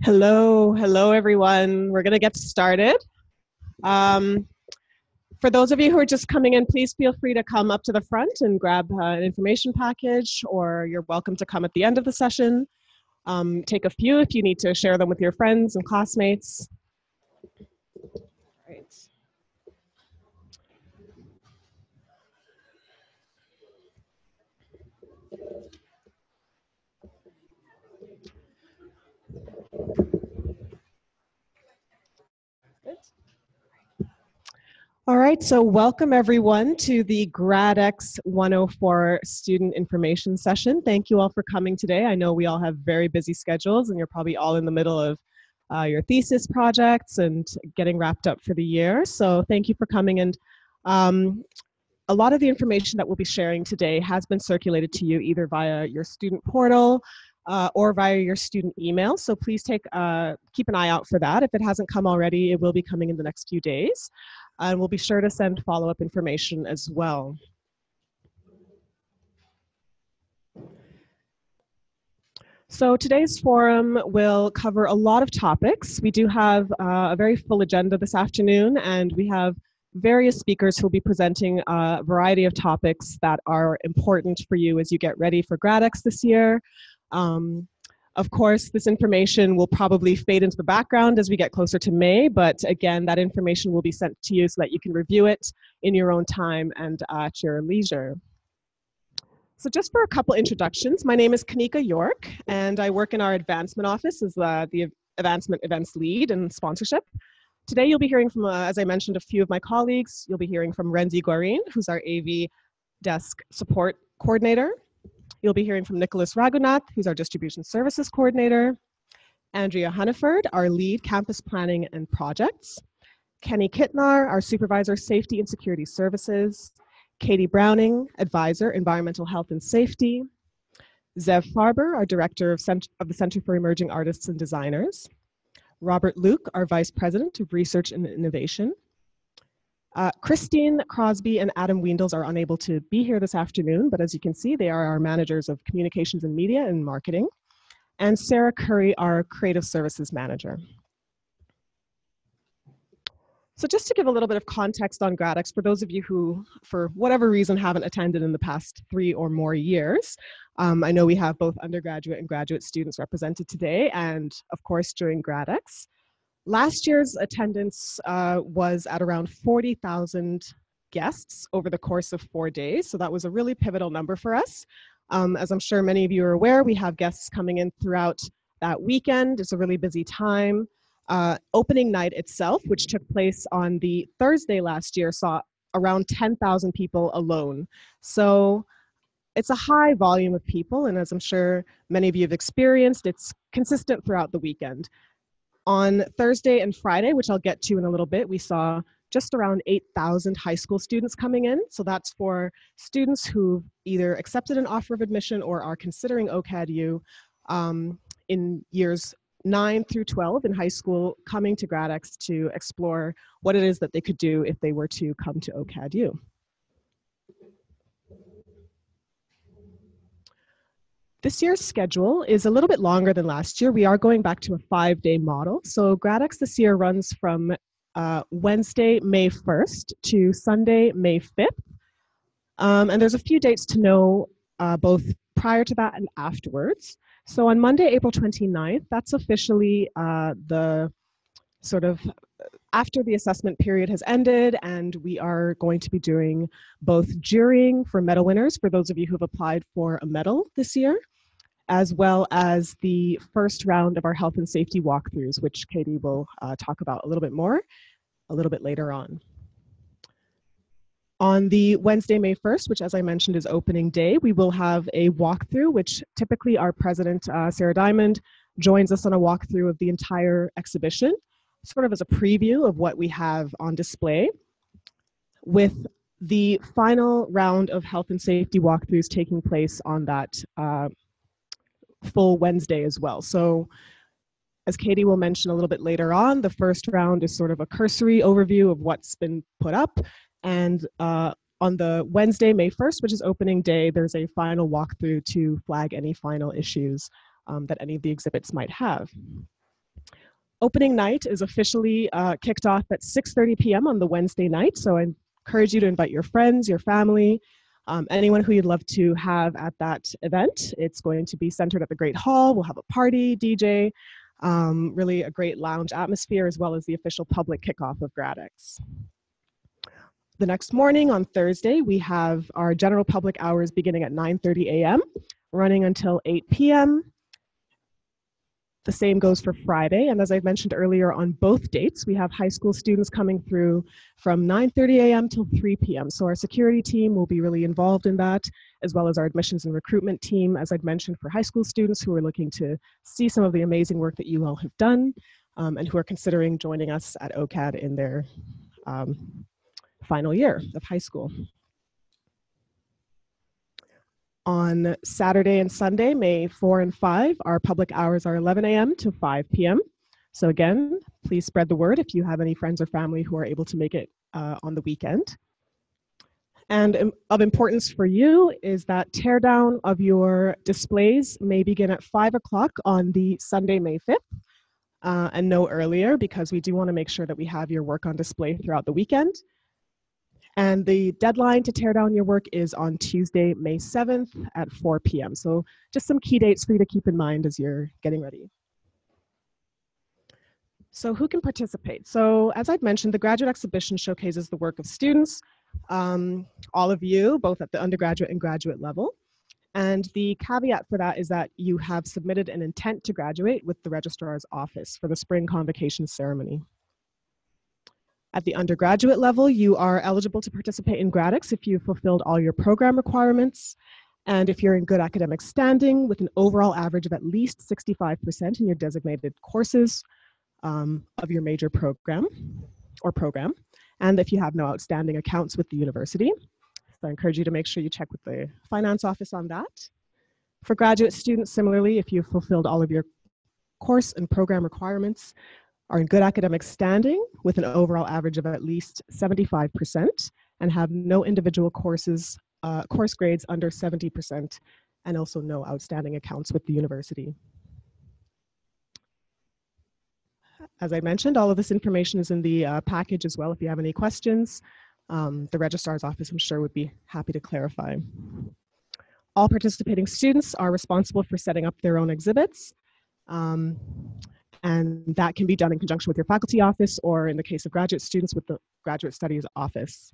Hello everyone. We're going to get started. Um, for those of you who are just coming in, please feel free to come up to the front and grab an information package, or you're welcome to come at the end of the session. Take a few if you need to share them with your friends and classmates. All right. All right, so welcome everyone to the GradEx 104 student information session. Thank you all for coming today. I know we all have very busy schedules and you're probably all in the middle of your thesis projects and getting wrapped up for the year. So thank you for coming. And a lot of the information that we'll be sharing today has been circulated to you either via your student portal or via your student email. So please keep an eye out for that. If it hasn't come already, it will be coming in the next few days. And we'll be sure to send follow-up information as well. So today's forum will cover a lot of topics. We do have a very full agenda this afternoon, and we have various speakers who will be presenting a variety of topics that are important for you as you get ready for GradEx this year. Of course, this information will probably fade into the background as we get closer to May, but again, that information will be sent to you so that you can review it in your own time and at your leisure. So just for a couple introductions, my name is Kanika York, and I work in our advancement office as the advancement events lead and sponsorship. Today, you'll be hearing from, as I mentioned, a few of my colleagues. You'll be hearing from Renzi Guarin, who's our AV desk support coordinator. You'll be hearing from Nicholas Ragunath, who's our distribution services coordinator. Andrea Hunneford, our lead campus planning and projects. Kenny Kittnar, our supervisor safety and security services. Katie Browning, advisor environmental health and safety. Zev Farber, our director of the Center for Emerging Artists and Designers. Robert Luke, our vice president of research and innovation. Christine Crosby and Adam Weindels are unable to be here this afternoon, but as you can see, they are our managers of communications and media and marketing. And Sarah Curry, our creative services manager. So just to give a little bit of context on GradEx, for those of you who, for whatever reason, haven't attended in the past 3 or more years, I know we have both undergraduate and graduate students represented today, and of course during GradEx. Last year's attendance was at around 40,000 guests over the course of 4 days. So that was a really pivotal number for us. As I'm sure many of you are aware, we have guests coming in throughout that weekend. It's a really busy time. Opening night itself, which took place on the Thursday last year, saw around 10,000 people alone. So it's a high volume of people. And as I'm sure many of you have experienced, it's consistent throughout the weekend. On Thursday and Friday, which I'll get to in a little bit, we saw just around 8,000 high school students coming in. So that's for students who've either accepted an offer of admission or are considering OCAD U in years 9 through 12 in high school, coming to GradEx to explore what it is that they could do if they were to come to OCAD U. This year's schedule is a little bit longer than last year. We are going back to a 5-day model. So GradEx this year runs from Wednesday, May 1st to Sunday, May 5th. And there's a few dates to know both prior to that and afterwards. So on Monday, April 29th, that's officially the sort of after the assessment period has ended, and we are going to be doing both jurying for medal winners, for those of you who have applied for a medal this year, as well as the first round of our health and safety walkthroughs, which Katie will talk about a little bit more a little bit later on. On the Wednesday, May 1st, which as I mentioned is opening day, we will have a walkthrough, which typically our president, Sarah Diamond, joins us on a walkthrough of the entire exhibition, sort of as a preview of what we have on display, with the final round of health and safety walkthroughs taking place on that full Wednesday as well. So as Katie will mention a little bit later on, the first round is sort of a cursory overview of what's been put up. And on the Wednesday, May 1st, which is opening day, there's a final walkthrough to flag any final issues that any of the exhibits might have. Opening night is officially kicked off at 6:30 p.m. on the Wednesday night. So I encourage you to invite your friends, your family, anyone who you'd love to have at that event. It's going to be centered at the Great Hall. We'll have a party, DJ, really a great lounge atmosphere, as well as the official public kickoff of GradEx. The next morning on Thursday, we have our general public hours beginning at 9:30 a.m., running until 8 p.m. The same goes for Friday, and as I mentioned earlier, on both dates, we have high school students coming through from 9:30 a.m. till 3 p.m. So our security team will be really involved in that, as well as our admissions and recruitment team, as I'd mentioned, for high school students who are looking to see some of the amazing work that you all have done, and who are considering joining us at OCAD in their final year of high school. On Saturday and Sunday, May 4 and 5, our public hours are 11 a.m. to 5 p.m. So again, please spread the word if you have any friends or family who are able to make it on the weekend. And of importance for you is that teardown of your displays may begin at 5 o'clock on the Sunday, May 5th, and no earlier, because we do want to make sure that we have your work on display throughout the weekend. And the deadline to tear down your work is on Tuesday, May 7th at 4 p.m. So just some key dates for you to keep in mind as you're getting ready. So who can participate? So as I've mentioned, the graduate exhibition showcases the work of students, all of you, both at the undergraduate and graduate level. And the caveat for that is that you have submitted an intent to graduate with the registrar's office for the spring convocation ceremony. At the undergraduate level, you are eligible to participate in GradEx if you've fulfilled all your program requirements, and if you're in good academic standing with an overall average of at least 65% in your designated courses of your major program, and if you have no outstanding accounts with the university. So I encourage you to make sure you check with the finance office on that. For graduate students, similarly, if you've fulfilled all of your course and program requirements, are in good academic standing with an overall average of at least 75%, and have no individual course grades under 70%, and also no outstanding accounts with the university. As I mentioned, all of this information is in the package as well. If you have any questions, the registrar's office, I'm sure, would be happy to clarify. All participating students are responsible for setting up their own exhibits. And that can be done in conjunction with your faculty office, or in the case of graduate students, with the graduate studies office.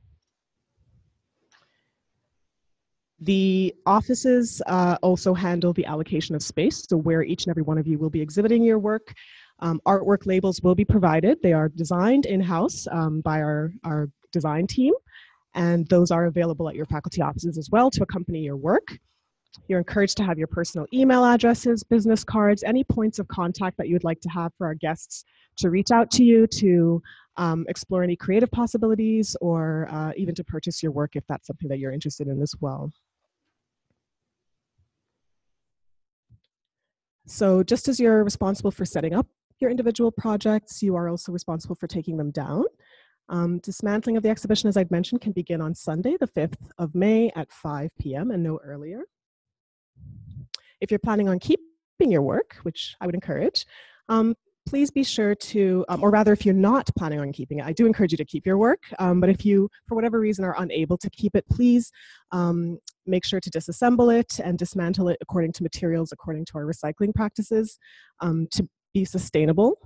The offices also handle the allocation of space, so where each and every one of you will be exhibiting your work. Artwork labels will be provided. They are designed in-house by our design team, and those are available at your faculty offices as well to accompany your work. You're encouraged to have your personal email addresses, business cards, any points of contact that you would like to have for our guests to reach out to you to explore any creative possibilities, or even to purchase your work if that's something that you're interested in as well. So just as you're responsible for setting up your individual projects, you are also responsible for taking them down. Dismantling of the exhibition, as I'd mentioned, can begin on Sunday, the 5th of May at 5 p.m. and no earlier. If you're planning on keeping your work, which I would encourage, please be sure to, or rather if you're not planning on keeping it, I do encourage you to keep your work, but if you, for whatever reason, are unable to keep it, please make sure to disassemble it and dismantle it according to materials, according to our recycling practices, to be sustainable.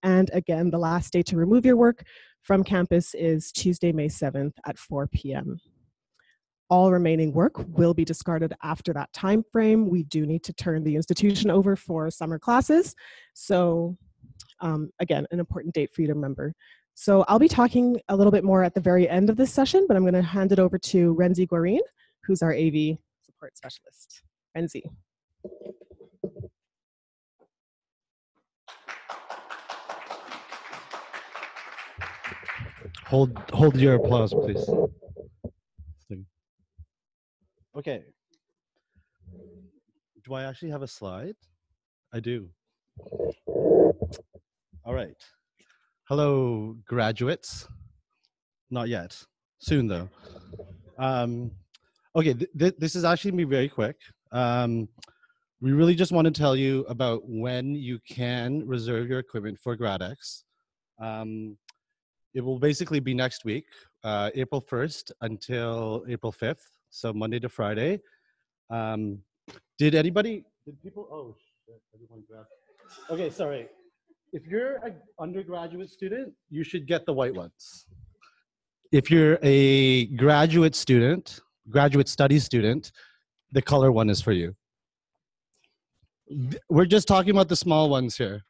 And again, the last day to remove your work from campus is Tuesday, May 7th at 4 p.m. All remaining work will be discarded after that time frame. We do need to turn the institution over for summer classes. So again, an important date for you to remember. So I'll be talking a little bit more at the very end of this session, but I'm going to hand it over to Renzi Guarin, who's our AV support specialist. Renzi. Hold your applause, please. Okay. Do I actually have a slide? I do. All right. Hello, graduates. Not yet. Soon, though. Okay, this is actually going to be very quick. We really just want to tell you about when you can reserve your equipment for GradEx. It will basically be next week, April 1st until April 5th, so Monday to Friday. Did people, oh shit, everyone grabbed. Okay, sorry. If you're an undergraduate student, you should get the white ones. If you're a graduate student, graduate studies student, the color one is for you. We're just talking about the small ones here.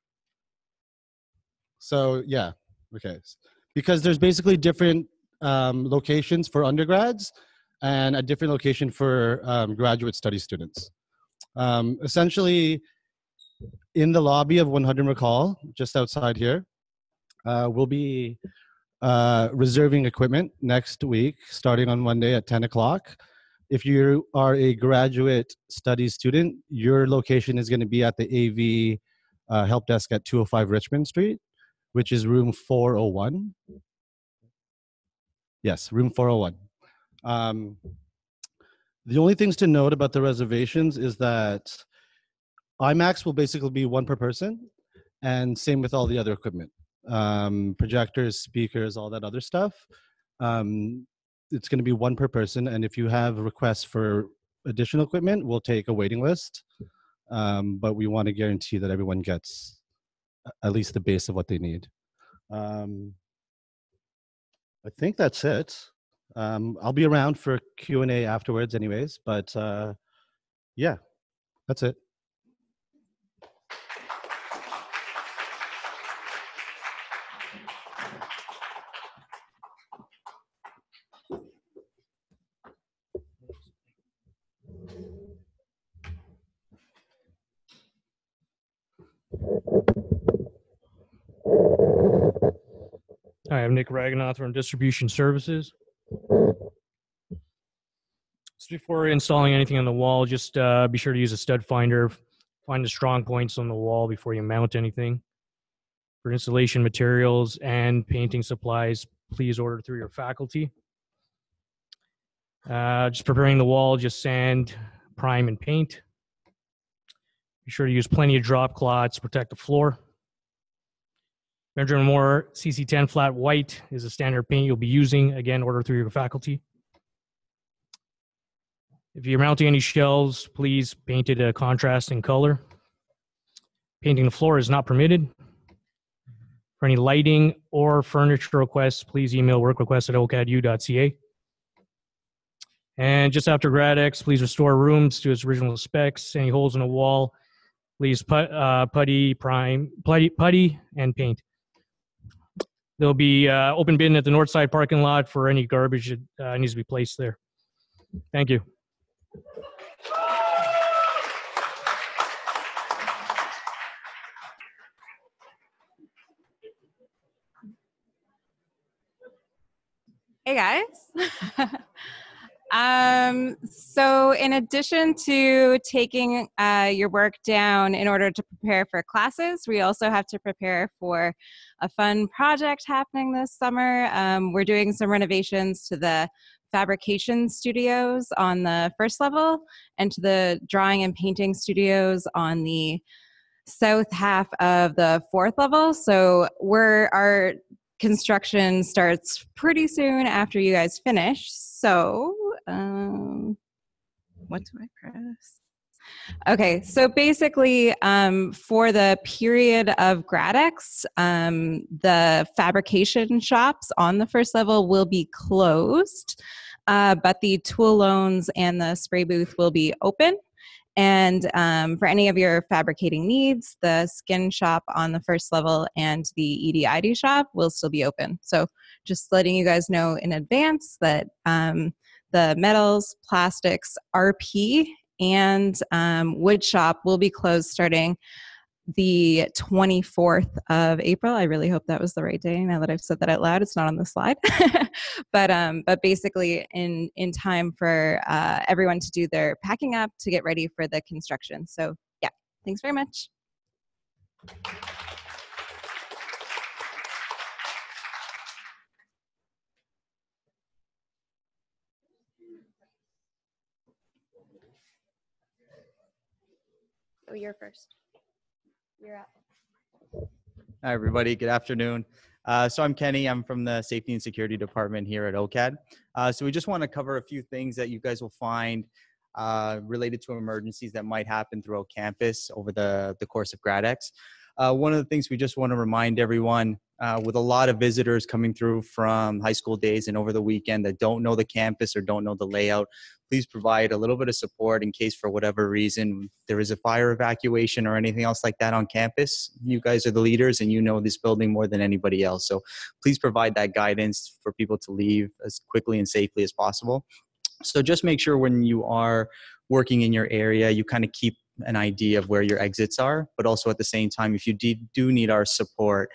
So yeah, okay. Because there's basically different locations for undergrads and a different location for graduate study students. Essentially, in the lobby of 100 McCall, just outside here, we'll be reserving equipment next week, starting on Monday at 10 o'clock. If you are a graduate studies student, your location is going to be at the AV help desk at 205 Richmond Street, which is room 401. Yes, room 401. The only things to note about the reservations is that IMAX will basically be one per person, and same with all the other equipment. Projectors, speakers, all that other stuff. It's going to be one per person, and if you have requests for additional equipment, we'll take a waiting list. But we want to guarantee that everyone gets at least the base of what they need. I think that's it. I'll be around for Q&A afterwards anyways, but yeah, that's it. Hi, I'm Nick Raganoth from Distribution Services. So before installing anything on the wall, just be sure to use a stud finder. Find the strong points on the wall before you mount anything. For installation materials and painting supplies, please order through your faculty. Just preparing the wall, just sand, prime, and paint. Be sure to use plenty of drop cloths to protect the floor. Benjamin Moore CC10 flat white is a standard paint you'll be using. Again, order through your faculty. If you're mounting any shelves, please paint it a contrasting color. Painting the floor is not permitted. For any lighting or furniture requests, please email workrequest@ocadu.ca. And just after GradEx, please restore rooms to its original specs. Any holes in the wall, please putty, and paint. There'll be open bin at the north side parking lot for any garbage that needs to be placed there. Thank you. Hey guys. So in addition to taking your work down in order to prepare for classes, we also have to prepare for a fun project happening this summer. We're doing some renovations to the fabrication studios on the first level and to the drawing and painting studios on the south half of the fourth level. So our construction starts pretty soon after you guys finish. So, what do I press? Okay, so basically, for the period of GradEx, the fabrication shops on the first level will be closed, but the tool loans and the spray booth will be open. And for any of your fabricating needs, the skin shop on the first level and the ED-ID shop will still be open. So just letting you guys know in advance that the metals, plastics, RP, and wood shop will be closed starting the 24th of April. I really hope that was the right day. Now that I've said that out loud, it's not on the slide. But basically in time for everyone to do their packing up to get ready for the construction. So yeah, thanks very much. you're first. You're up. Hi, everybody. Good afternoon. So I'm Kenny. I'm from the Safety and Security Department here at OCAD. So we just want to cover a few things that you guys will find related to emergencies that might happen throughout campus over the course of GradEx. One of the things we just want to remind everyone, with a lot of visitors coming through from high school days and over the weekend that don't know the campus or don't know the layout, please provide a little bit of support in case for whatever reason there is a fire evacuation or anything else like that on campus. You guys are the leaders and you know this building more than anybody else. So please provide that guidance for people to leave as quickly and safely as possible. So just make sure when you are working in your area, you kind of keep an idea of where your exits are, but also at the same time, if you do need our support,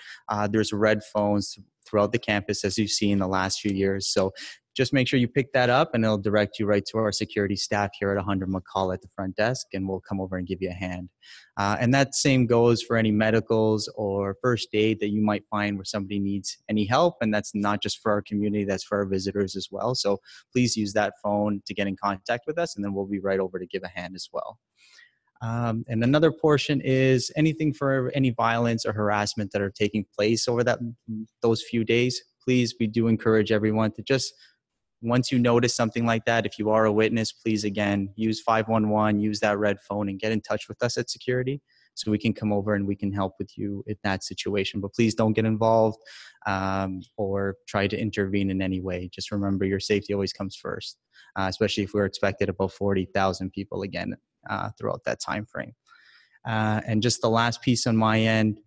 there's red phones throughout the campus as you've seen the last few years. So just make sure you pick that up and it'll direct you right to our security staff here at 100 McCall at the front desk, and we'll come over and give you a hand. And that same goes for any medicals or first aid that you might find where somebody needs any help. And that's not just for our community, that's for our visitors as well. So please use that phone to get in contact with us, and then we'll be right over to give a hand as well. And another portion is anything for any violence or harassment that are taking place over those few days. Please, we do encourage everyone to just, once you notice something like that, if you are a witness, please again, use 511, use that red phone and get in touch with us at security so we can come over and we can help with you in that situation. But please don't get involved or try to intervene in any way. Just remember your safety always comes first, especially if we're expected about 40,000 people again throughout that time frame. And just the last piece on my end,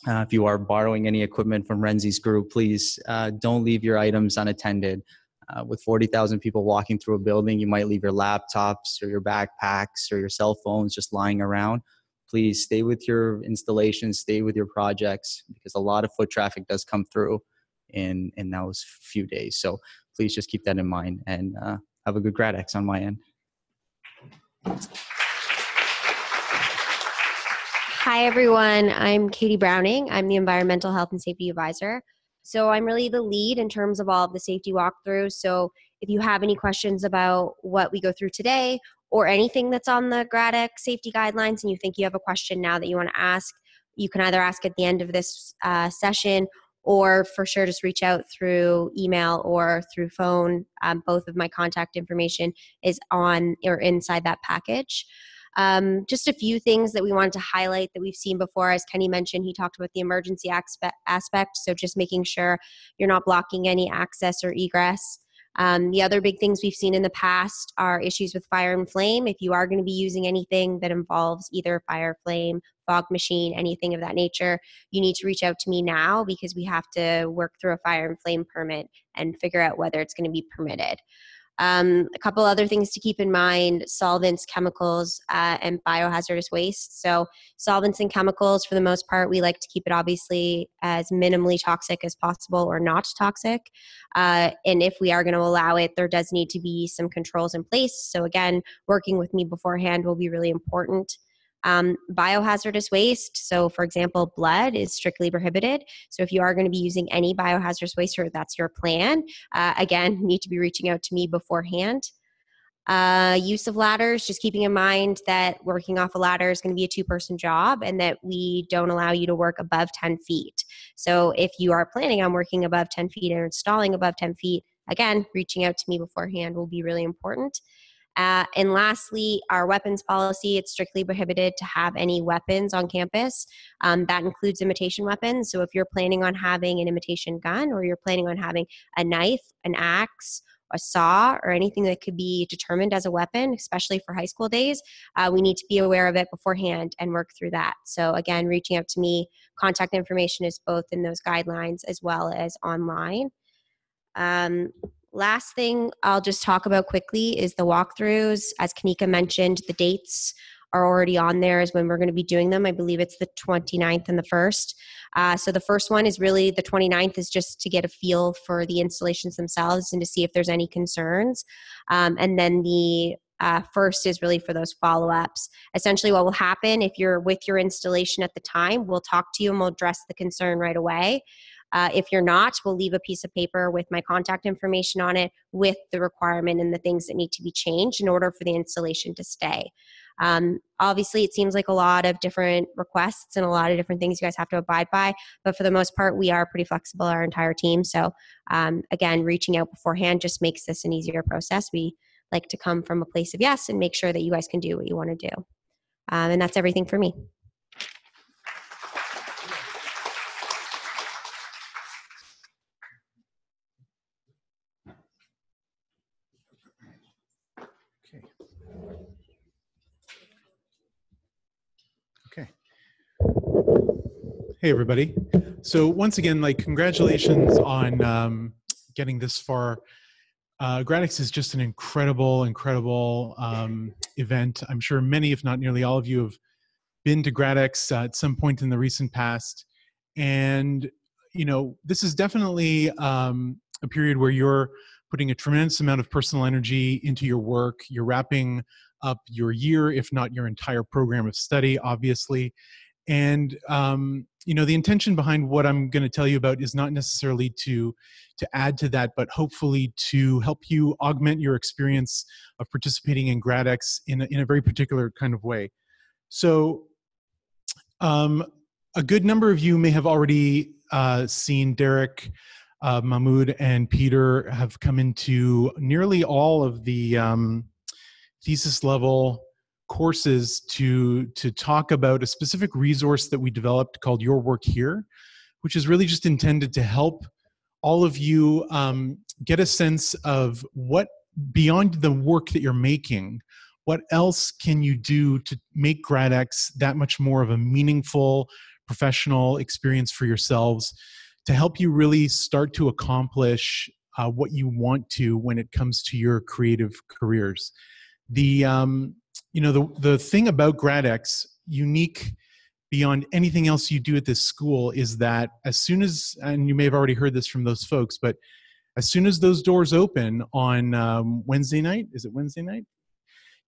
if you are borrowing any equipment from Renzi's group, please don't leave your items unattended. With 40,000 people walking through a building, you might leave your laptops or your backpacks or your cell phones just lying around. Please stay with your installations, stay with your projects, because a lot of foot traffic does come through in those few days. So please just keep that in mind, and have a good GradEx on my end. Hi, everyone. I'm Katie Browning. I'm the Environmental Health and Safety Advisor. So I'm really the lead in terms of all of the safety walkthroughs. So if you have any questions about what we go through today or anything that's on the GradEx safety guidelines and you think you have a question now that you want to ask, you can either ask at the end of this session, or for sure just reach out through email or through phone. Both of my contact information is on or inside that package. Just a few things that we wanted to highlight that we've seen before. As Kenny mentioned, he talked about the emergency aspect, so just making sure you're not blocking any access or egress. The other big things we've seen in the past are issues with fire and flame. If you are going to be using anything that involves either fire, flame, fog machine, anything of that nature, you need to reach out to me now, because we have to work through a fire and flame permit and figure out whether it's going to be permitted. A couple other things to keep in mind: solvents, chemicals, and biohazardous waste. So solvents and chemicals, for the most part, we like to keep it obviously as minimally toxic as possible or not toxic. And if we are going to allow it, there does need to be some controls in place. So again, working with me beforehand will be really important. Biohazardous waste, so for example, blood is strictly prohibited. So if you are going to be using any biohazardous waste, or that's your plan, again, need to be reaching out to me beforehand. Use of ladders, just keeping in mind that working off a ladder is going to be a two-person job, and that we don't allow you to work above 10 feet. So if you are planning on working above 10 feet or installing above 10 feet, again, reaching out to me beforehand will be really important. And lastly, our weapons policy, it's strictly prohibited to have any weapons on campus. That includes imitation weapons. So if you're planning on having an imitation gun, or you're planning on having a knife, an axe, a saw, or anything that could be determined as a weapon, especially for high school days, we need to be aware of it beforehand and work through that. So again, reaching out to me, contact information is both in those guidelines as well as online. Last thing I'll just talk about quickly is the walkthroughs. As Kanika mentioned, the dates are already on there as when we're going to be doing them. I believe it's the 29th and the 1st. So the first one is really the 29th, is just to get a feel for the installations themselves and to see if there's any concerns. And then the first is really for those follow-ups. Essentially what will happen if you're with your installation at the time, we'll talk to you and we'll address the concern right away. If you're not, we'll leave a piece of paper with my contact information on it with the requirement and the things that need to be changed in order for the installation to stay. Obviously, it seems like a lot of different requests and a lot of different things you guys have to abide by, but for the most part, we are pretty flexible, our entire team. So again, reaching out beforehand just makes this an easier process. We like to come from a place of yes and make sure that you guys can do what you want to do. And that's everything for me. Okay. Hey, everybody. So once again, like, congratulations on getting this far. GradEx is just an incredible event. I'm sure many, if not nearly all of you, have been to GradEx at some point in the recent past. And, you know, this is definitely a period where you're putting a tremendous amount of personal energy into your work. You're wrapping up your year, if not your entire program of study, obviously. And, you know, the intention behind what I'm going to tell you about is not necessarily to add to that, but hopefully to help you augment your experience of participating in GradEx in a very particular kind of way. So a good number of you may have already seen Derek, Mahmoud, and Peter have come into nearly all of the thesis level courses to talk about a specific resource that we developed called Your Work Here, which is really just intended to help all of you get a sense of what, beyond the work that you're making, what else can you do to make GradEx that much more of a meaningful professional experience for yourselves, to help you really start to accomplish what you want to when it comes to your creative careers. You know, the thing about GradEx, unique beyond anything else you do at this school, is that as soon as, and you may have already heard this from those folks, but as soon as those doors open on Wednesday night, is it Wednesday night?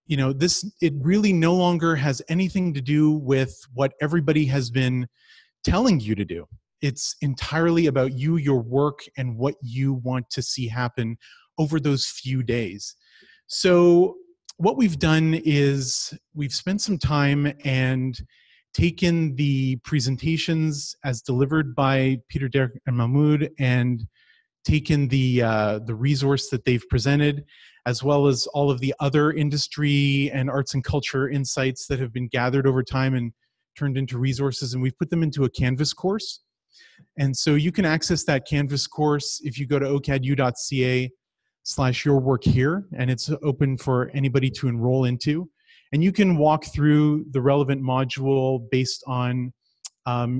You know, it really no longer has anything to do with what everybody has been telling you to do. It's entirely about you, your work, and what you want to see happen over those few days. So what we've done is we've spent some time and taken the presentations as delivered by Peter, Derek, and Mahmoud, and taken the resource that they've presented, as well as all of the other industry and arts and culture insights that have been gathered over time and turned into resources, and we've put them into a Canvas course. And so you can access that Canvas course if you go to ocadu.ca/yourworkhere, and it's open for anybody to enroll into. And you can walk through the relevant module based on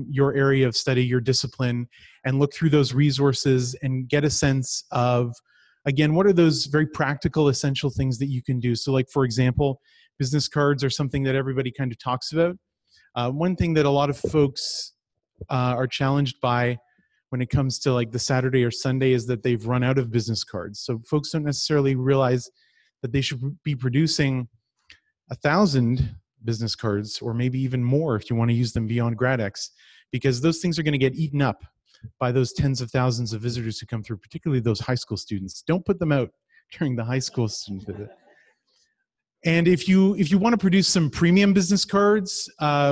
your area of study, your discipline, and look through those resources and get a sense of, again, what are those very practical, essential things that you can do. So like, for example, business cards are something that everybody kind of talks about. One thing that a lot of folks are challenged by when it comes to like the Saturday or Sunday is that they've run out of business cards. So folks don't necessarily realize that they should be producing 1,000 business cards, or maybe even more if you want to use them beyond GradEx, because those things are going to get eaten up by those tens of thousands of visitors who come through, particularly those high school students. Don't put them out during the high school student visit. And if you want to produce some premium business cards,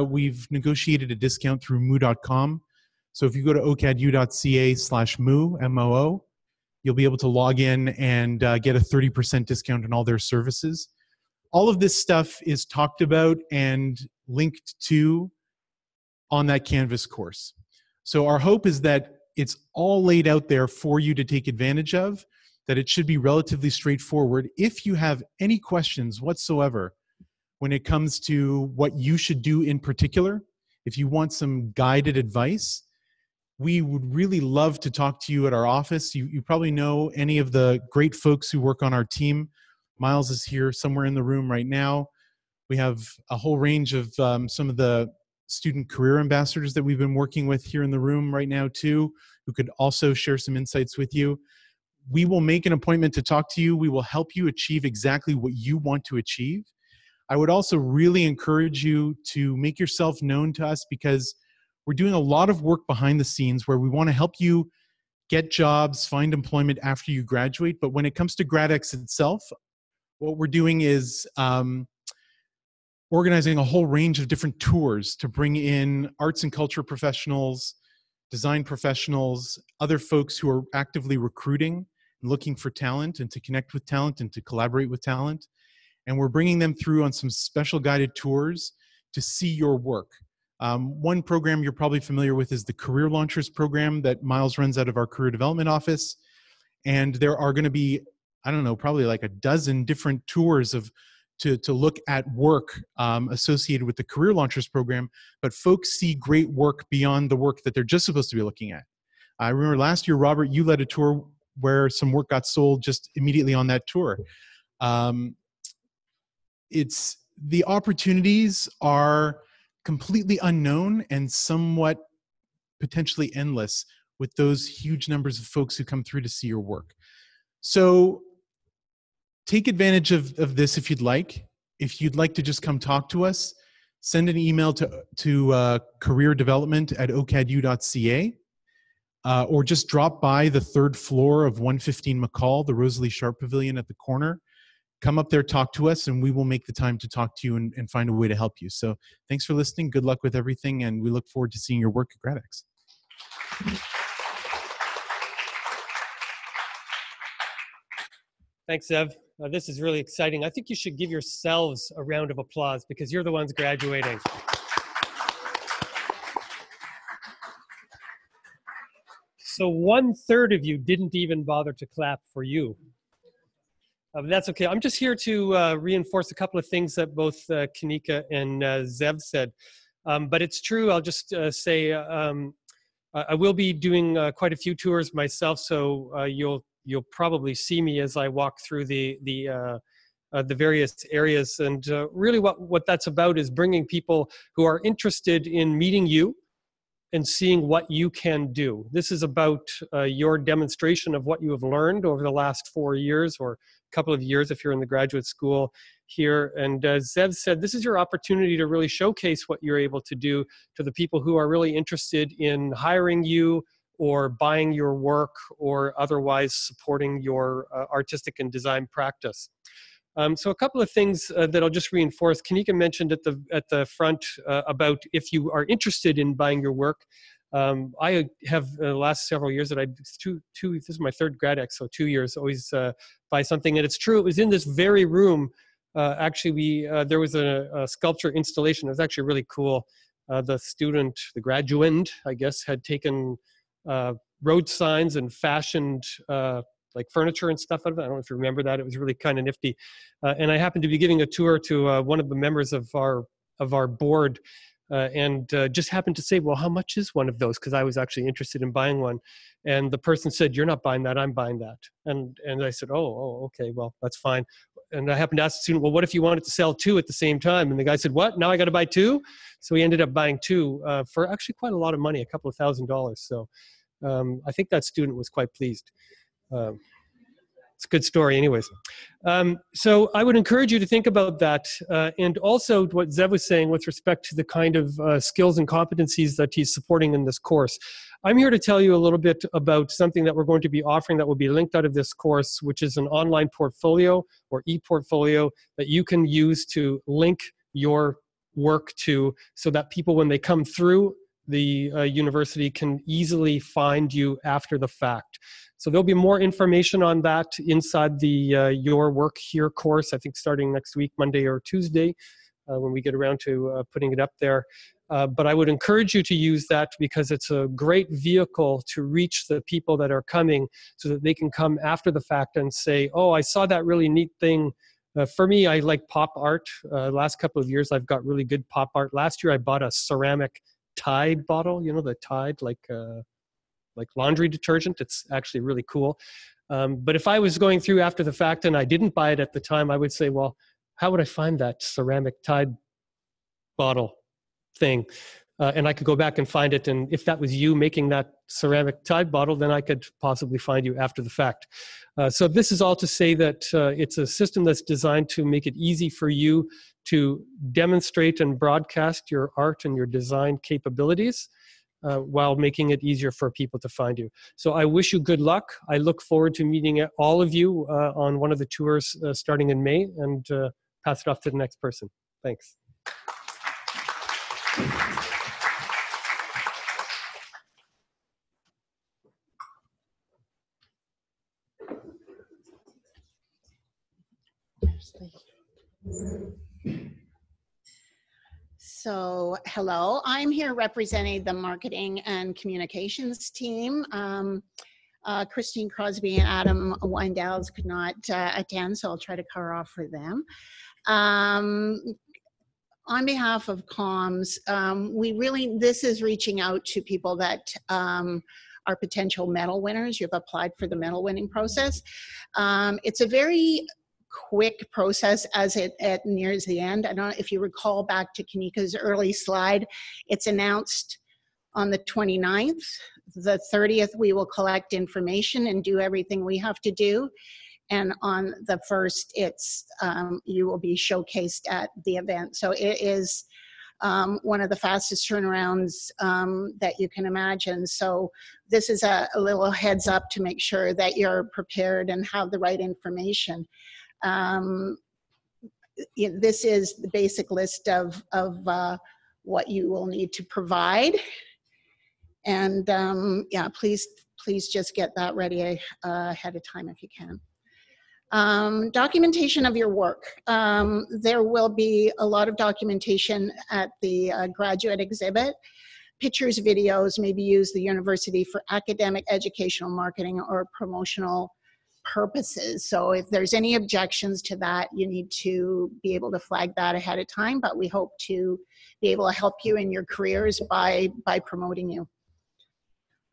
we've negotiated a discount through moo.com. So if you go to ocadu.ca/moo, M-O-O, you'll be able to log in and get a 30% discount on all their services. All of this stuff is talked about and linked to on that Canvas course. So our hope is that it's all laid out there for you to take advantage of, that it should be relatively straightforward. If you have any questions whatsoever when it comes to what you should do in particular, if you want some guided advice, we would really love to talk to you at our office. You probably know any of the great folks who work on our team. Miles is here somewhere in the room right now. We have a whole range of some of the student career ambassadors that we've been working with here in the room right now too, who could also share some insights with you. We will make an appointment to talk to you. We will help you achieve exactly what you want to achieve. I would also really encourage you to make yourself known to us, because we're doing a lot of work behind the scenes where we want to help you get jobs, find employment after you graduate. But when it comes to GradEx itself, what we're doing is organizing a whole range of different tours to bring in arts and culture professionals, design professionals, other folks who are actively recruiting and looking for talent and to connect with talent and to collaborate with talent. And we're bringing them through on some special guided tours to see your work. One program you're probably familiar with is the Career Launchers program that Miles runs out of our career development office. And there are going to be, I don't know, probably like a dozen different tours to look at work associated with the Career Launchers program, but folks see great work beyond the work that they're just supposed to be looking at. I remember last year, Robert, you led a tour where some work got sold just immediately on that tour. The opportunities are completely unknown and somewhat potentially endless with those huge numbers of folks who come through to see your work. So take advantage of this if you'd like. If you'd like to just come talk to us, send an email to careerdevelopment@ocadu.ca, or just drop by the 3rd floor of 115 McCall, the Rosalie Sharp Pavilion at the corner. Come up there, talk to us, and we will make the time to talk to you and find a way to help you. So thanks for listening. Good luck with everything, and we look forward to seeing your work at GradEx. Thanks, Zev. This is really exciting. I think you should give yourselves a round of applause because you're the ones graduating. So 1/3 of you didn't even bother to clap for you. That's okay. I'm just here to reinforce a couple of things that both Kanika and Zev said. But it's true, I'll just say I will be doing quite a few tours myself, so you'll probably see me as I walk through the various areas. And really what that's about is bringing people who are interested in meeting you and seeing what you can do. This is about your demonstration of what you have learned over the last 4 years or a couple of years if you're in the graduate school here. And as Zev said, this is your opportunity to really showcase what you're able to do to the people who are really interested in hiring you or buying your work or otherwise supporting your artistic and design practice. So a couple of things that I'll just reinforce. Kanika mentioned at the front about if you are interested in buying your work. I have the last several years that this is my 3rd GradEx, so 2 years always buy something. And it's true, it was in this very room. Actually, there was a sculpture installation. It was actually really cool. The graduand, I guess, had taken road signs and fashioned like furniture and stuff out of it. I don't know if you remember that. It was really kind of nifty. And I happened to be giving a tour to one of the members of our board and just happened to say, well, how much is one of those? Because I was actually interested in buying one. And the person said, you're not buying that, I'm buying that. And I said, oh, okay, well, that's fine. And I happened to ask the student, well, what if you wanted to sell 2 at the same time? And the guy said, what? Now I got to buy 2? So we ended up buying 2 for actually quite a lot of money, a couple of $1,000s. So I think that student was quite pleased. It's a good story anyways. So I would encourage you to think about that. And also what Zev was saying with respect to the kind of skills and competencies that he's supporting in this course. I'm here to tell you a little bit about something that we're going to be offering that will be linked out of this course, which is an online portfolio or e-portfolio that you can use to link your work to so that people, when they come through the university, can easily find you after the fact. So there'll be more information on that inside the Your Work Here course, I think starting next week, Monday or Tuesday, when we get around to putting it up there. But I would encourage you to use that because it's a great vehicle to reach the people that are coming so that they can come after the fact and say, oh, I saw that really neat thing. For me, I like pop art. Last couple of years, I've got really good pop art. Last year, I bought a ceramic Tide bottle, you know, the Tide, like laundry detergent. It's actually really cool. But if I was going through after the fact and I didn't buy it at the time, I would say, well, how would I find that ceramic Tide bottle thing? And I could go back and find it. And if that was you making that ceramic Tide bottle, then I could possibly find you after the fact. So this is all to say that it's a system that's designed to make it easy for you to demonstrate and broadcast your art and your design capabilities while making it easier for people to find you. So I wish you good luck. I look forward to meeting all of you on one of the tours starting in May, and pass it off to the next person. Thanks. So, hello, I'm here representing the marketing and communications team. Christine Crosby and Adam Weindells could not attend, so I'll try to cover off for them. On behalf of comms, this is reaching out to people that are potential medal winners. You've applied for the medal winning process. It's a very quick process as it nears the end. I don't know if you recall back to Kanika's early slide, it's announced on the 29th. The 30th, we will collect information and do everything we have to do. And on the 1st, you will be showcased at the event. So it is one of the fastest turnarounds that you can imagine. So this is a little heads up to make sure that you're prepared and have the right information. This is the basic list of what you will need to provide. And yeah, please just get that ready ahead of time if you can. Documentation of your work. There will be a lot of documentation at the graduate exhibit. Pictures, videos may be used at the university for academic, educational, marketing, or promotional purposes. So if there's any objections to that, you need to be able to flag that ahead of time, but we hope to be able to help you in your careers by promoting you.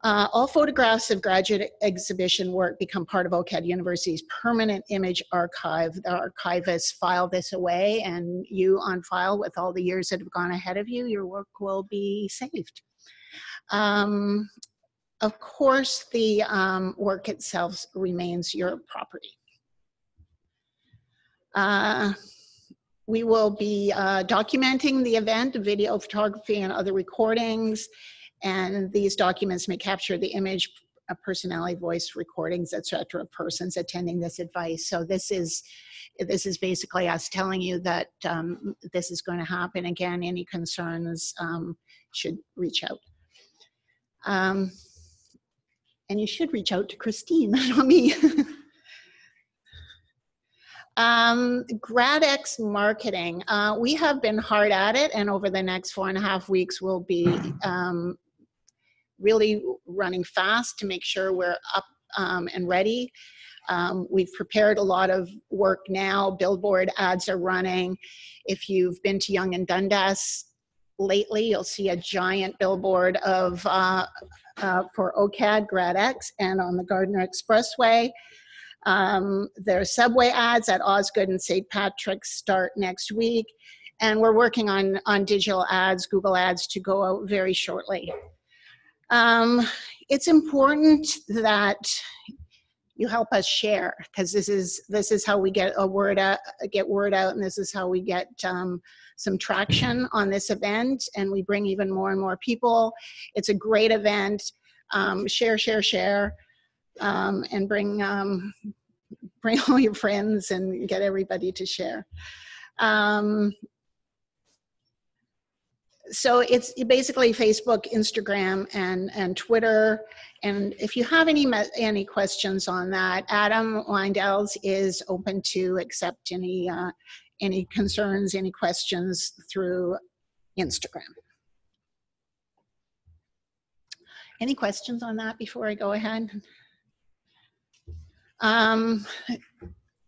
All photographs of graduate exhibition work become part of OCAD University's permanent image archive. The archivists file this away, and you on file with all the years that have gone ahead of you, your work will be saved. Of course, the work itself remains your property. We will be documenting the event, video, photography, and other recordings. And these documents may capture the image, personality, voice recordings, etc., of persons attending this advice. So this is basically us telling you that this is going to happen. Again, any concerns should reach out. And you should reach out to Christine, not me. GradEx marketing. We have been hard at it, and over the next 4.5 weeks, we'll be really running fast to make sure we're up and ready. We've prepared a lot of work now. Billboard ads are running. If you've been to Yonge and Dundas lately, you'll see a giant billboard of for OCAD GradEx and on the Gardner Expressway. There are subway ads at Osgood and St. Patrick's start next week. And we're working on digital ads, Google ads, to go out very shortly. It's important that you help us share, because this is how we get word out, and this is how we get some traction on this event, and we bring even more and more people. It's a great event. Share, and bring all your friends and get everybody to share. So it's basically Facebook, Instagram, and Twitter. And if you have any questions on that, Adam Weindells is open to accept any concerns, any questions through Instagram. Any questions on that before I go ahead? I'm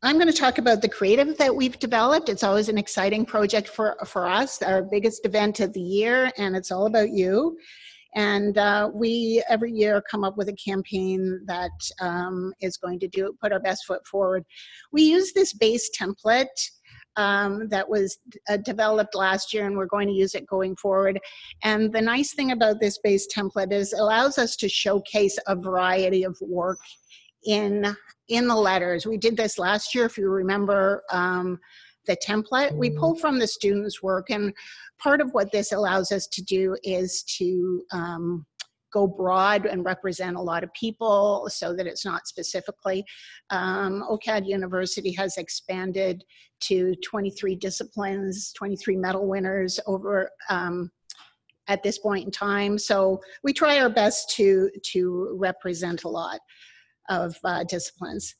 going to talk about the creative that we've developed. It's always an exciting project for us, our biggest event of the year, and it's all about you. And we, every year, come up with a campaign that is going to put our best foot forward. We use this base template that was developed last year, and we're going to use it going forward. And the nice thing about this base template is it allows us to showcase a variety of work in the letters. We did this last year, if you remember the template. We pull from the students' work, and part of what this allows us to do is to go broad and represent a lot of people so that it's not specifically. OCAD University has expanded to 23 disciplines, 23 medal winners over at this point in time. So we try our best to represent a lot of disciplines.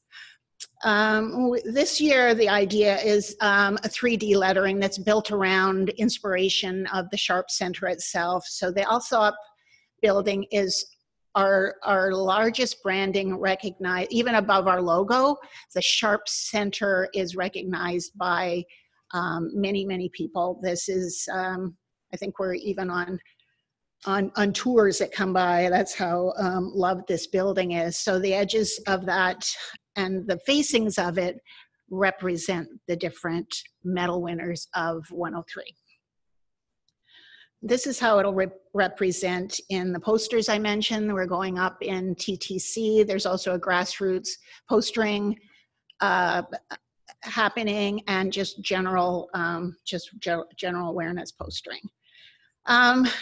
This year, the idea is a 3D lettering that's built around inspiration of the Sharp Center itself. So the Alsop building is our largest branding, recognized even above our logo. The Sharp Center is recognized by many people. This is, I think we're even on tours that come by. That's how loved this building is. So the edges of that and the facings of it represent the different medal winners of 103. This is how it'll represent in the posters I mentioned. We're going up in TTC. There's also a grassroots postering happening, and just general awareness postering.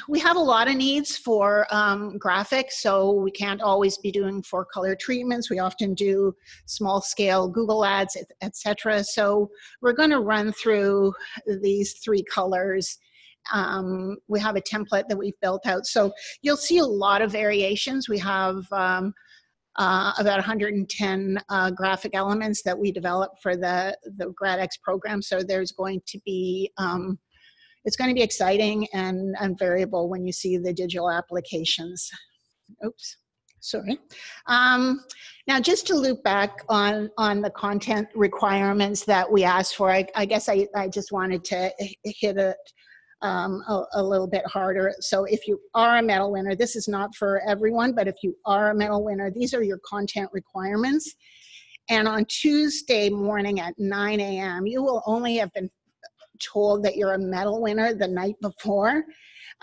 We have a lot of needs for graphics, so we can't always be doing 4-color treatments. We often do small scale Google ads, etc. So we're going to run through these 3 colors. We have a template that we've built out. So you'll see a lot of variations. We have about 110 graphic elements that we developed for the GradEx program. So there's going to be it's going to be exciting and variable when you see the digital applications. Oops, sorry. Now, just to loop back on the content requirements that we asked for, I guess I just wanted to hit it a little bit harder. So if you are a medal winner, this is not for everyone, but if you are a medal winner, these are your content requirements. And on Tuesday morning at 9 a.m., you will only have been told that you're a medal winner the night before,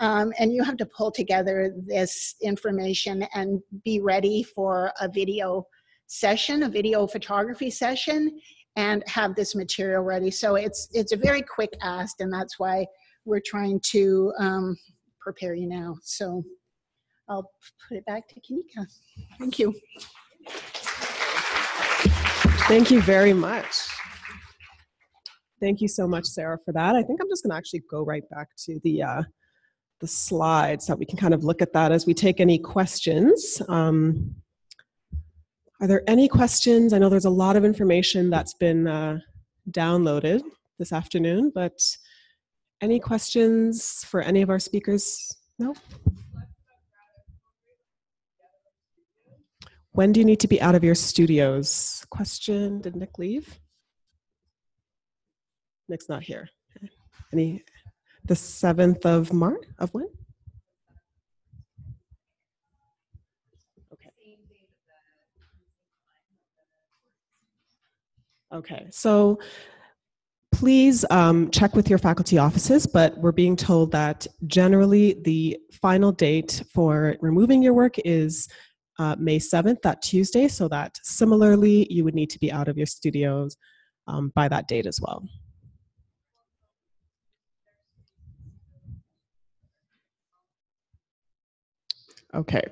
and you have to pull together this information and be ready for a video session, a video photography session, and have this material ready. So it's a very quick ask, and that's why we're trying to prepare you now. So I'll put it back to Kanika. Thank you. Thank you very much. Thank you so much, Sarah, for that. I think I'm just going to actually go right back to the slides so that we can kind of look at that as we take any questions. Are there any questions? I know there's a lot of information that's been downloaded this afternoon, but any questions for any of our speakers? No? When do you need to be out of your studios? Question, did Nick leave? Nick's not here. Okay. The 7th of March, of when? Okay. Okay, so please check with your faculty offices, but we're being told that generally the final date for removing your work is May 7th, that Tuesday, so that similarly you would need to be out of your studios by that date as well. Okay,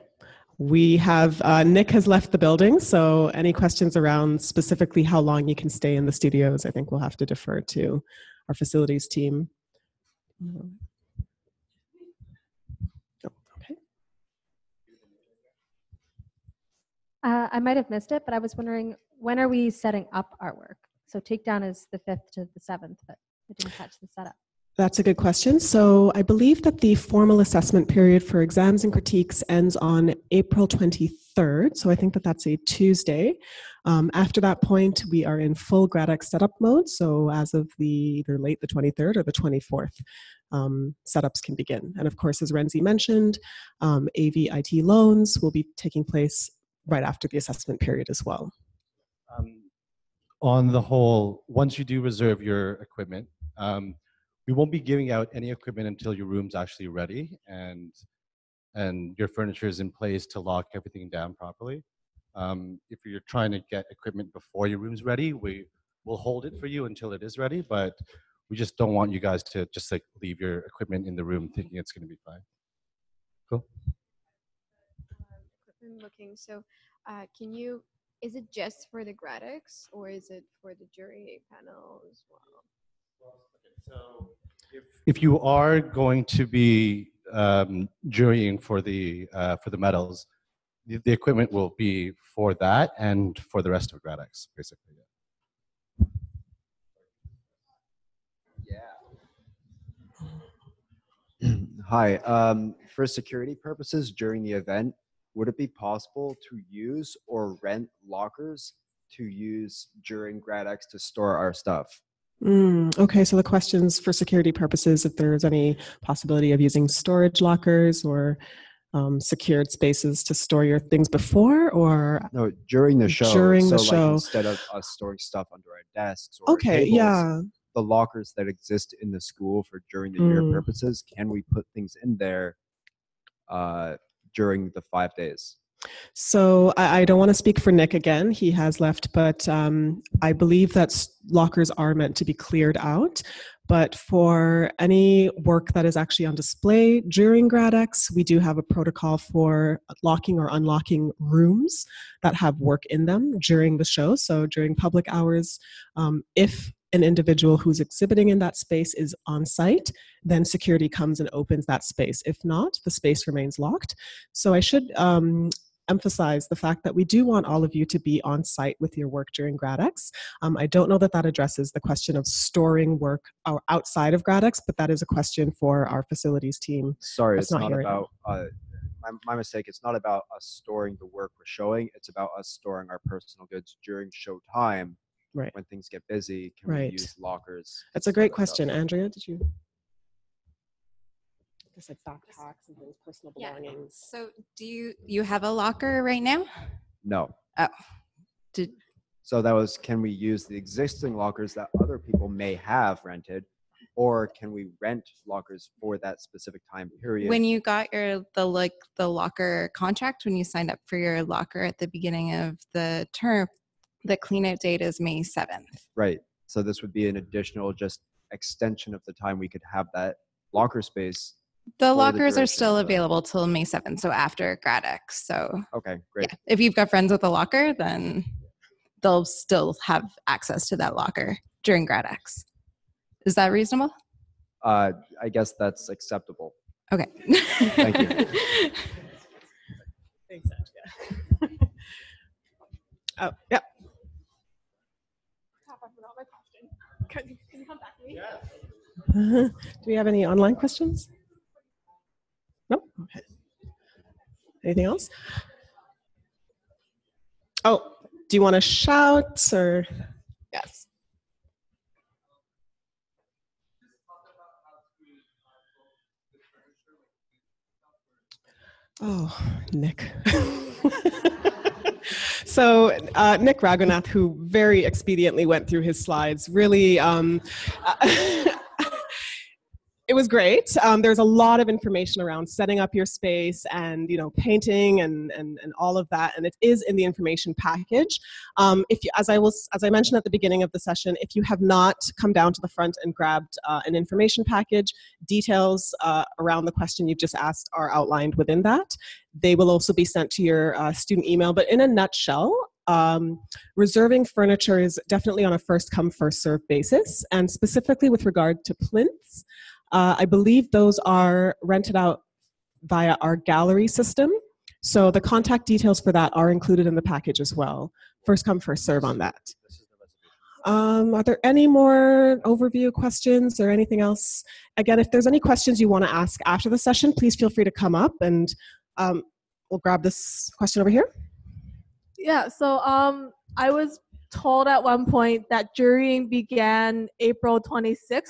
we have, Nick has left the building, so any questions around specifically how long you can stay in the studios, I think we'll have to defer to our facilities team. Oh, okay. I might have missed it, but I was wondering, when are we setting up our work? So takedown is the 5th to the 7th, but I didn't catch the setup. That's a good question. So I believe that the formal assessment period for exams and critiques ends on April 23rd. So I think that that's a Tuesday. After that point, we are in full GradEx setup mode. So as of either late the 23rd or the 24th, setups can begin. And of course, as Renzi mentioned, AV IT loans will be taking place right after the assessment period as well. On the whole, once you do reserve your equipment, we won't be giving out any equipment until your room's actually ready and your furniture is in place to lock everything down properly. If you're trying to get equipment before your room's ready, we'll hold it for you until it is ready, but we just don't want you guys to just like leave your equipment in the room thinking it's going to be fine. Cool. been looking. So, is it just for the GradEx or is it for the jury panel as well? So if you are going to be jurying for the medals, the equipment will be for that and for the rest of GradEx, basically. Hi. For security purposes during the event, would it be possible to use or rent lockers to use during GradEx to store our stuff? Okay, so the question's for security purposes, if there's any possibility of using storage lockers or secured spaces to store your things before, or No, during the show. During the so show. Like instead of us storing stuff under our desks or Okay, tables, yeah. the lockers that exist in the school for during the year purposes, can we put things in there during the 5 days? So I don't want to speak for Nick again. He has left, but I believe that lockers are meant to be cleared out. But for any work that is actually on display during GradEx, we do have a protocol for locking or unlocking rooms that have work in them during the show. So during public hours, if an individual who's exhibiting in that space is on site, then security comes and opens that space. If not, the space remains locked. So I should emphasize the fact that we do want all of you to be on site with your work during GradEx. I don't know that addresses the question of storing work outside of GradEx, but that is a question for our facilities team. Sorry, That's it's not here. about, my mistake, it's not about us storing the work we're showing, it's about us storing our personal goods during show time. Right. When things get busy, can we use lockers? That's a great question. Andrea, did you? Just like backpacks and things, personal belongings. So do you have a locker right now? No. Oh. So that was, can we use the existing lockers that other people may have rented, or can we rent lockers for that specific time period? When you got the locker contract, when you signed up for your locker at the beginning of the term, the cleanout date is May 7th. Right. So this would be an additional just extension of the time we could have that locker space. The lockers are still available till May 7th, so after GradEx. So okay, great. Yeah, if you've got friends with a locker, then they'll still have access to that locker during GradEx. Is that reasonable? I guess that's acceptable. Okay. Thank you. Thanks, Andrea. Oh, yeah. Can you come back to me? Do we have any online questions? Nope. Okay. Anything else? Oh, do you want to shout or? Yes. Oh, Nick. So Nick Raghunath, who very expediently went through his slides, really, it was great. There's a lot of information around setting up your space and painting and all of that, and it is in the information package. As I mentioned at the beginning of the session, if you have not come down to the front and grabbed an information package, details around the question you've just asked are outlined within that. They will also be sent to your student email, but in a nutshell, reserving furniture is definitely on a first come, first served basis, and specifically with regard to plinths, I believe those are rented out via our gallery system. So the contact details for that are included in the package as well. First come, first serve on that. Are there any more overview questions or anything else? Again, if there's any questions you want to ask after the session, please feel free to come up and we'll grab this question over here. Yeah, so I was told at one point that jurying began April 26th,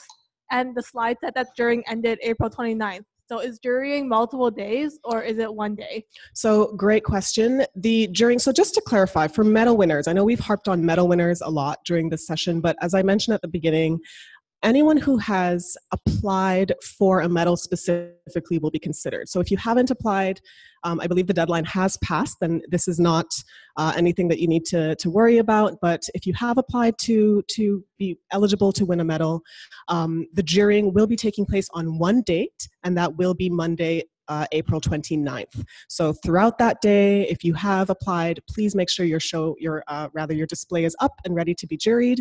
and the slide said that jurying ended April 29th. So is jurying multiple days or is it one day? So great question. So just to clarify, for medal winners, I know we've harped on medal winners a lot during this session, but as I mentioned at the beginning, anyone who has applied for a medal specifically will be considered. So if you haven't applied, I believe the deadline has passed, then this is not anything that you need to worry about. But if you have applied to be eligible to win a medal, the jurying will be taking place on one date, and that will be Monday, April 29th. So throughout that day, if you have applied, please make sure your display is up and ready to be juried.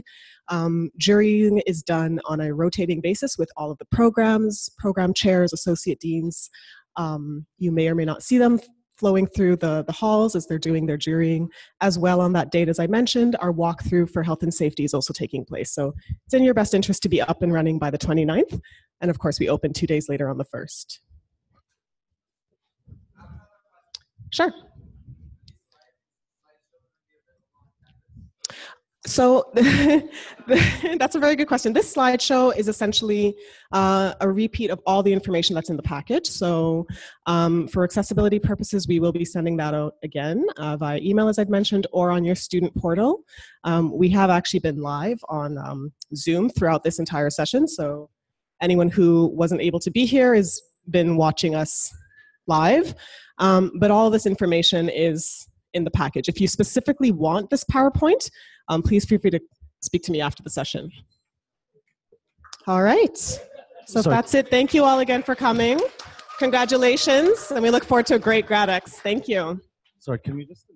Jurying is done on a rotating basis with all of the programs, program chairs, associate deans. You may or may not see them flowing through the halls as they're doing their jurying. As well, on that date, as I mentioned, our walkthrough for health and safety is also taking place. So it's in your best interest to be up and running by the 29th. And of course, we open 2 days later on the 1st. Sure. So that's a very good question. This slideshow is essentially a repeat of all the information that's in the package. So for accessibility purposes, we will be sending that out again via email, as I'd mentioned, or on your student portal. We have actually been live on Zoom throughout this entire session. So anyone who wasn't able to be here has been watching us live. But all of this information is in the package. If you specifically want this PowerPoint, please feel free to speak to me after the session. All right. So if that's it, thank you all again for coming. Congratulations, and we look forward to a great GradEx. Thank you. Sorry, can we just...